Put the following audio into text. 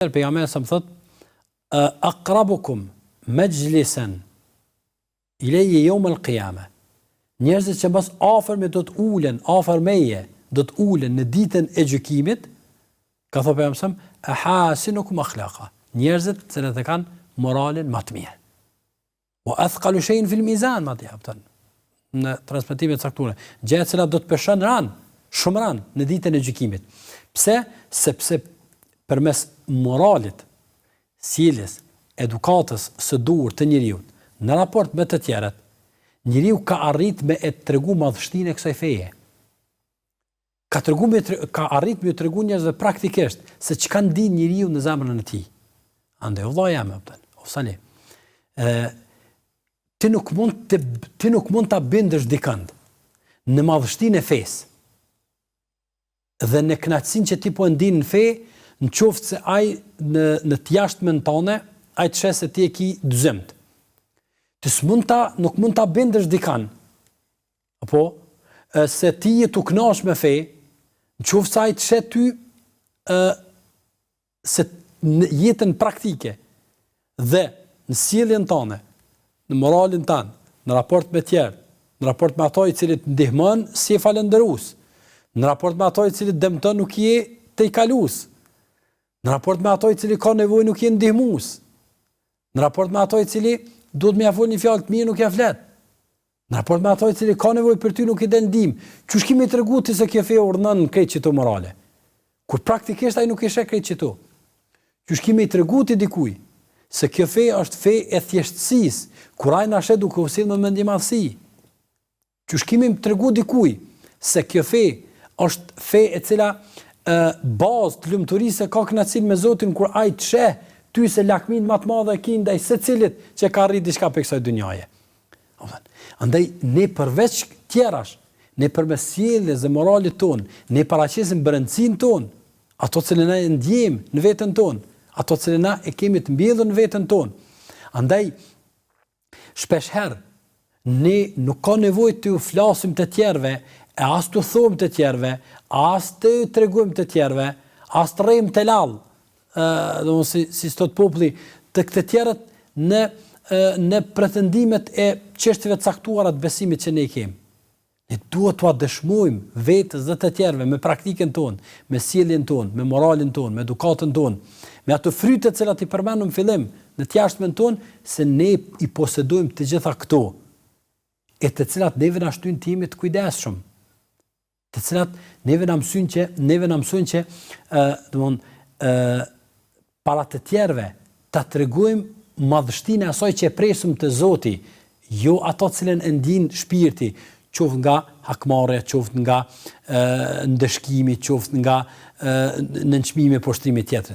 Pejgamberi sa më thot aqrabukum majlisan ilayya yawm al-qiyamah. Njerëzit që mbas afër me do të ulen, afër meje, do të ulen në ditën e gjykimit, ka thënë pejgamberi ahasinukum akhlaqa. Njerëzit që e kanë moralin më të mirë. Wa athqalu shay'in fil mizan ma diaptan. Në transmetime të caktuara, gjëja që do të peshon shumë ran në ditën e gjykimit. Pse? Sepse përmes moralit, sjelljes, edukatës së duhur të njeriu në raport me të tjerët, njeriu ka arrit me e tregu madhështinë e kësaj feje. Ka arrit me tregu njerëzve praktikisht se çka ndin njeriu në zemrën e tij. Andaj vëllai jam o sali. Ti nuk mund ta bindësh dikënd në madhështinë e fesë. Dhe në kënaqësinë që ti po ndin në fe, në qoftë se ai në të jashtmen tone, ai të sheh se ti e ki dyzimt. Ti nuk mund ta bindësh dikën. Apo se ti je tu kënaqsh me fe, në qoftë se ai të sheh ty se në jetën praktike dhe në sjelljen tone, në moralin tan, në raport me tjerë, në raport me ato i cilët ndihmon si falëndërues, në raport me ato i cilët dëmton nuk je te i kalues, në raport me ato i cili ka nevojë nuk je ndihmues, në raport me ato i cili duhet më ia fol një fjalë të mirë nuk ja flet, në raport me ato i cili ka nevojë për ty nuk i den ndihmë. Çu shkimi tregu ti se kjo fe urdhnon këtë çito morale. Kur praktikisht ai nuk e sheh këtë çito. Çu shkimi tregu ti dikujt se kjo fe është fe e thjeshtësisë, kur ai na sheh duke u sill me mendje madhësi. Çu shkimi tregu dikujt se kjo fe është fe e cila bazë të lumturisë ka kënaqësinë me Zotin kur ai të sheh ty se lakmin më të madh e ke ndaj secilit që ka arrit diçka për kësaj dynjaje. Andaj ne përveç tjerash, ne përmes sjelljes dhe moralit ton, ne paraqesim brendsinë ton, ato që ne ndjejmë në veten ton, ato që ne e kemi të mbjellur në veten ton. Andaj shpesh herë ne nuk ka nevojë të u flasim të tjerëve, e as të thomë të tjerëve, as të tregojmë të tjerëve, as të rrejmë të lallë, si sot populli, të këtë tjerët në pretendimet e çështjeve të caktuara të besimit që ne kemi. Ne duhet t'ua dëshmojmë vetes dhe të tjerëve me praktikën tonë, me sjelljen tonë, me moralin tonë, me edukatën tonë, me ato fryte të cilat i përmendëm në fillim në të jashtmen tonë, se ne i posedojmë të gjitha këto, e të cilat neve na shtyn të jemi të kujdesshëm, të cilat neve na mësojnë që para të tjerëve ta tregojmë madhështinë e asaj që e presim te Zoti, jo ato të cilën e ndin shpirti, qoftë nga hakmarrja, qoftë nga ndëshkimi, qoftë nga nënçmimi, poshtrimi tjetër.